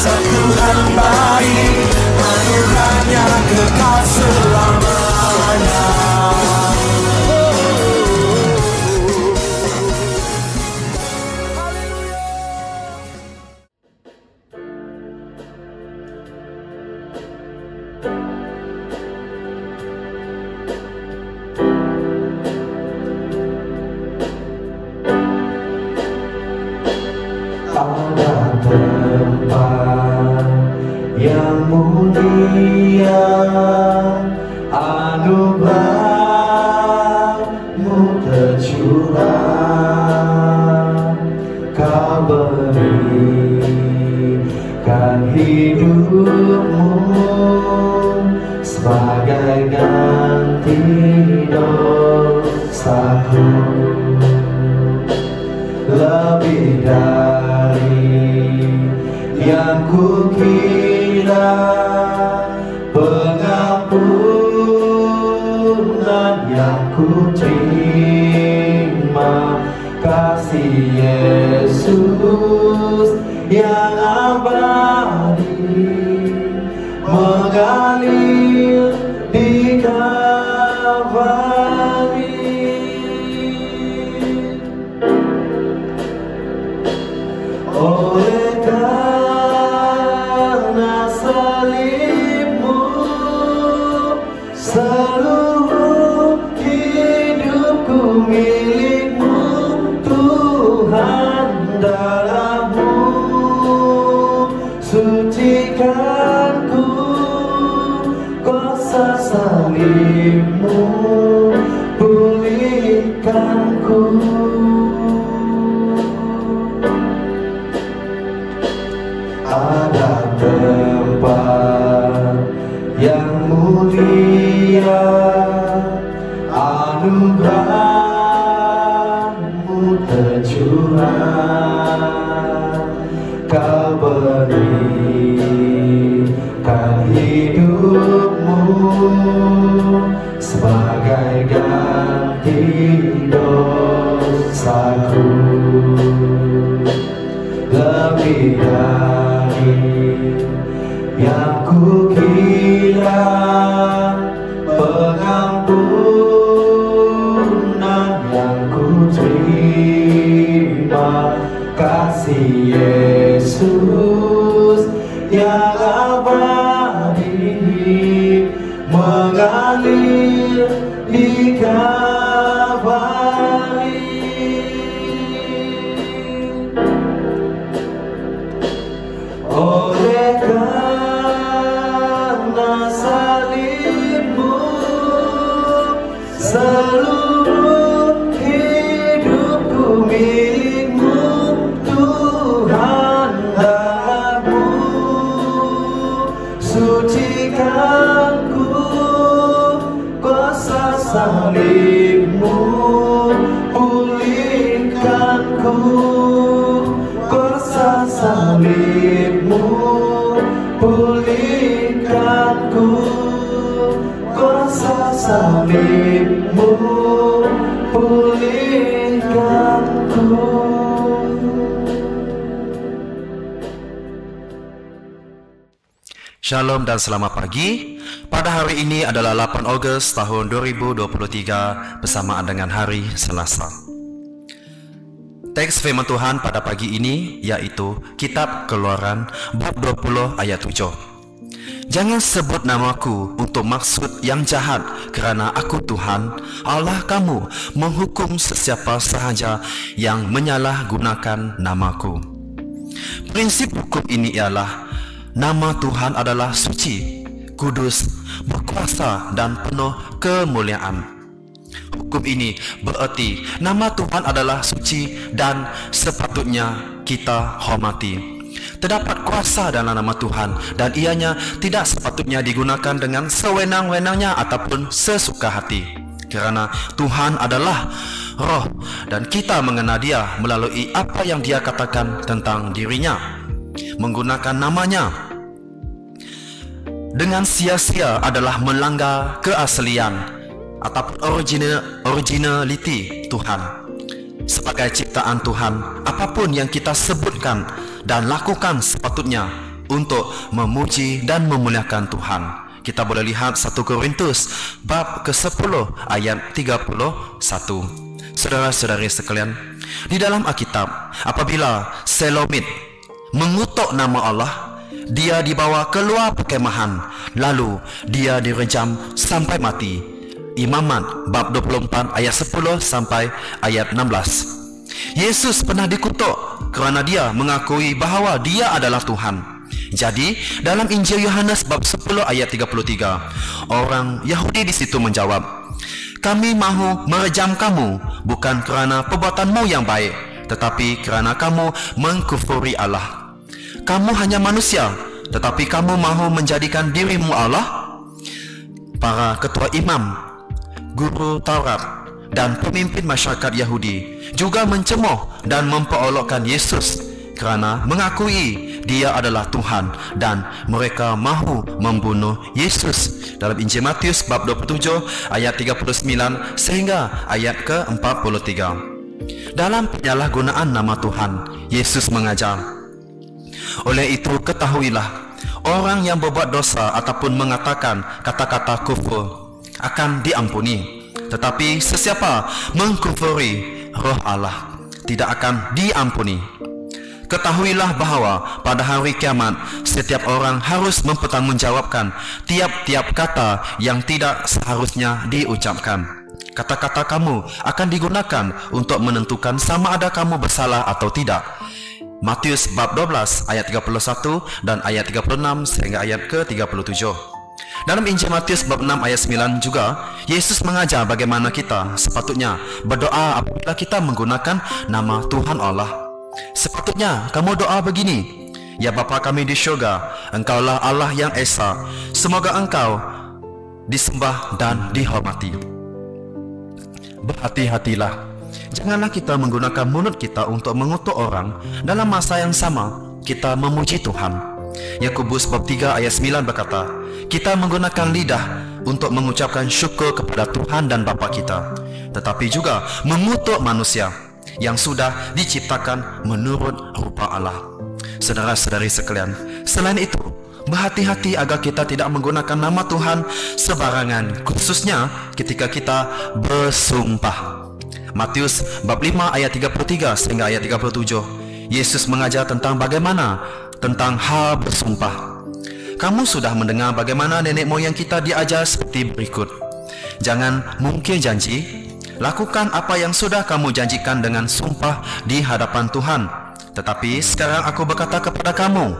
Tuhan baik, anugerahnya kekal selamanya. Ada tempat yang mulia, anugerah-Mu tercurah, Kau berikan hidup-Mu sebagai ganti dosaku. Lebih dari yang kukira, pengampunan yang kuterima, kasih Yesus yang abadi mengalir di Kalvari. Oleh karena salib-Mu, seluruh hidupku milik-Mu, Tuhan. Darah-Mu sucikanku, kuasa salib-Mu pulihkanku. Ada tempat yang mulia, anugerah-Mu tercurah, Kau berikan hidup-Mu sebagai ganti dosaku. Lebih dari yang kukira, pengampunan yang kuterima, kasih Yesus yang abadi mengalir di Kalvari. Oleh karena salib-Mu, seluruh hidupku milik-Mu, Tuhan. Darah-Mu sucikanku, kuasa salib-Mu pulihkanku, kuasa salib-Mu pulihkanku, kuasa salib-Mu pulihkanku. Shalom dan selamat pagi. Pada hari ini adalah 8 Ogos tahun 2023 bersamaan dengan hari Selasa. Teks firman Tuhan pada pagi ini yaitu Kitab Keluaran bab 20 ayat 7. Jangan sebut namaku untuk maksud yang jahat, kerana aku Tuhan Allah kamu menghukum sesiapa sahaja yang menyalahgunakan namaku. Prinsip hukum ini ialah nama Tuhan adalah suci, kudus, berkuasa dan penuh kemuliaan. Hukum ini bererti nama Tuhan adalah suci dan sepatutnya kita hormati. Terdapat kuasa dalam nama Tuhan dan ianya tidak sepatutnya digunakan dengan sewenang-wenangnya ataupun sesuka hati. Kerana Tuhan adalah Roh dan kita mengenal Dia melalui apa yang Dia katakan tentang dirinya. Menggunakan namanya dengan sia-sia adalah melanggar keaslian ataupun originality Tuhan. Sebagai ciptaan Tuhan, apapun yang kita sebutkan dan lakukan sepatutnya untuk memuji dan memuliakan Tuhan. Kita boleh lihat 1 Korintus bab ke-10 ayat 31. Saudara-saudari sekalian, di dalam Alkitab, apabila Selomit mengutuk nama Allah, dia dibawa keluar perkemahan, lalu dia direjam sampai mati. Imamat bab 24 ayat 10 sampai ayat 16. Yesus pernah dikutuk kerana dia mengakui bahawa dia adalah Tuhan. Jadi, dalam Injil Yohanes bab 10 ayat 33, orang Yahudi di situ menjawab, "Kami mahu merejam kamu bukan kerana perbuatanmu yang baik, tetapi kerana kamu mengkufuri Allah. Kamu hanya manusia, tetapi kamu mahu menjadikan dirimu Allah?" Para ketua imam, guru Taurat, dan pemimpin masyarakat Yahudi juga mencemoh dan memperolokkan Yesus kerana mengakui dia adalah Tuhan, dan mereka mahu membunuh Yesus. Dalam Injil Matius bab 27 ayat 39 sehingga ayat ke-43. Dalam penyalahgunaan nama Tuhan, Yesus mengajar, "Oleh itu ketahuilah, orang yang berbuat dosa ataupun mengatakan kata-kata kufur akan diampuni, tetapi sesiapa mengkufuri Roh Allah tidak akan diampuni. Ketahuilah bahawa pada hari kiamat setiap orang harus mempertanggungjawabkan tiap-tiap kata yang tidak seharusnya diucapkan. Kata-kata kamu akan digunakan untuk menentukan sama ada kamu bersalah atau tidak." Matius bab 12 ayat 31 dan ayat 36 sehingga ayat ke-37. Dalam Injil Matius bab 6 ayat 9 juga, Yesus mengajar bagaimana kita sepatutnya berdoa apabila kita menggunakan nama Tuhan Allah. Sepatutnya kamu doa begini, "Ya Bapa kami di syurga, Engkaulah Allah yang Esa. Semoga Engkau disembah dan dihormati." Berhati-hatilah, janganlah kita menggunakan mulut kita untuk mengutuk orang dalam masa yang sama kita memuji Tuhan. Yakobus bab 3 ayat 9 berkata, kita menggunakan lidah untuk mengucapkan syukur kepada Tuhan dan Bapa kita, tetapi juga mengutuk manusia yang sudah diciptakan menurut rupa Allah. Saudara-saudari sekalian, selain itu, berhati-hati agar kita tidak menggunakan nama Tuhan sebarangan, khususnya ketika kita bersumpah. Matius bab 5 ayat 33 sehingga ayat 37, Yesus mengajar tentang bagaimana tentang hal bersumpah. Kamu sudah mendengar bagaimana nenek moyang kita diajar seperti berikut. Jangan mungkir janji. Lakukan apa yang sudah kamu janjikan dengan sumpah di hadapan Tuhan. Tetapi sekarang aku berkata kepada kamu,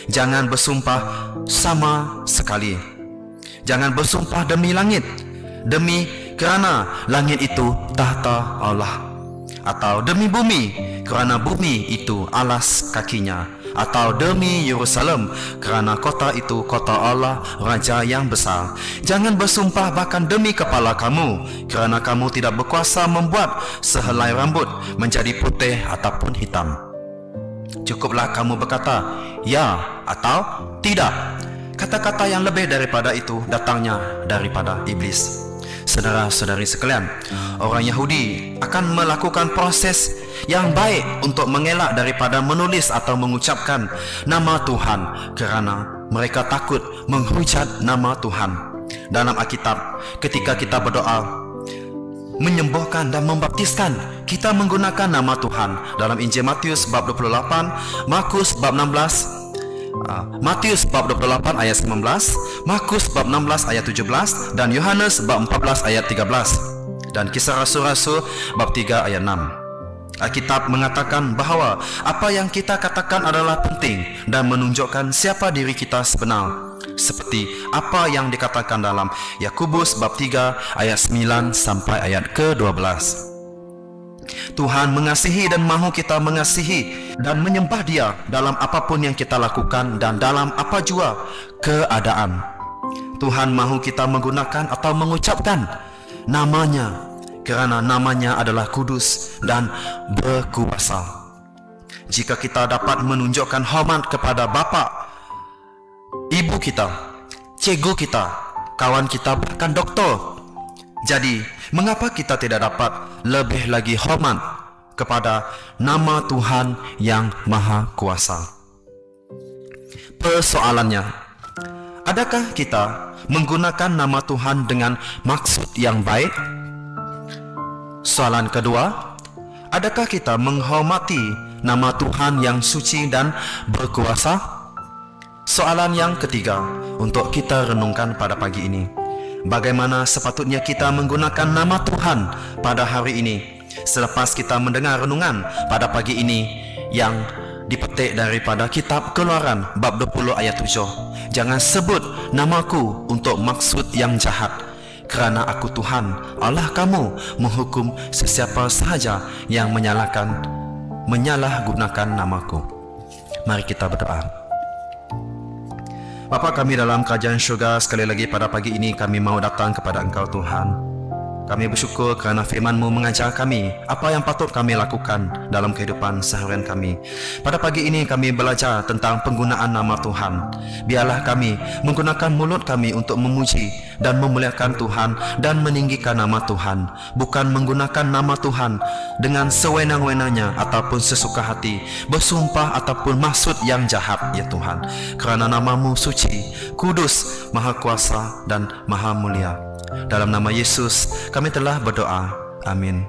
jangan bersumpah sama sekali. Jangan bersumpah demi langit, demi kerana langit itu tahta Allah, atau demi bumi kerana bumi itu alas kakinya, atau demi Yerusalem kerana kota itu kota Allah, Raja yang besar. Jangan bersumpah bahkan demi kepala kamu, kerana kamu tidak berkuasa membuat sehelai rambut menjadi putih ataupun hitam. Cukuplah kamu berkata ya atau tidak. Kata-kata yang lebih daripada itu datangnya daripada iblis. Saudara-saudari sekalian, orang Yahudi akan melakukan proses yang baik untuk mengelak daripada menulis atau mengucapkan nama Tuhan kerana mereka takut menghujat nama Tuhan. Dalam Alkitab, ketika kita berdoa, menyembuhkan dan membaptiskan, kita menggunakan nama Tuhan. Dalam Injil Matius bab 28, Markus bab 16, Matius bab 28 ayat 19, Markus bab 16 ayat 17, dan Yohanes bab 14 ayat 13, dan Kisah Rasul-Rasul bab 3 ayat 6. Alkitab mengatakan bahawa apa yang kita katakan adalah penting dan menunjukkan siapa diri kita sebenar, seperti apa yang dikatakan dalam Yakobus bab 3 ayat 9 sampai ayat ke-12. Tuhan mengasihi dan mahu kita mengasihi dan menyembah Dia dalam apapun yang kita lakukan dan dalam apa jua keadaan. Tuhan mahu kita menggunakan atau mengucapkan nama-Nya kerana nama-Nya adalah kudus dan berkuasa. Jika kita dapat menunjukkan hormat kepada bapa, ibu kita, cikgu kita, kawan kita, bahkan doktor, jadi mengapa kita tidak dapat lebih lagi hormat kepada nama Tuhan yang Maha Kuasa? Persoalannya, adakah kita menggunakan nama Tuhan dengan maksud yang baik? Soalan kedua, adakah kita menghormati nama Tuhan yang suci dan berkuasa? Soalan yang ketiga untuk kita renungkan pada pagi ini, bagaimana sepatutnya kita menggunakan nama Tuhan pada hari ini? Selepas kita mendengar renungan pada pagi ini yang dipetik daripada kitab Keluaran bab 20 ayat 7, jangan sebut namaku untuk maksud yang jahat, kerana aku Tuhan Allah kamu menghukum sesiapa sahaja yang menyalahgunakan namaku. Mari kita berdoa. Bapa kami dalam kerajaan syurga, sekali lagi pada pagi ini kami mau datang kepada Engkau Tuhan. Kami bersyukur kerana firman-Mu mengajar kami apa yang patut kami lakukan dalam kehidupan seharian kami. Pada pagi ini kami belajar tentang penggunaan nama Tuhan. Biarlah kami menggunakan mulut kami untuk memuji dan memuliakan Tuhan dan meninggikan nama Tuhan, bukan menggunakan nama Tuhan dengan sewenang-wenangnya ataupun sesuka hati, bersumpah ataupun maksud yang jahat, ya Tuhan. Kerana nama-Mu suci, kudus, maha kuasa dan maha mulia. Dalam nama Yesus kami telah berdoa. Amin.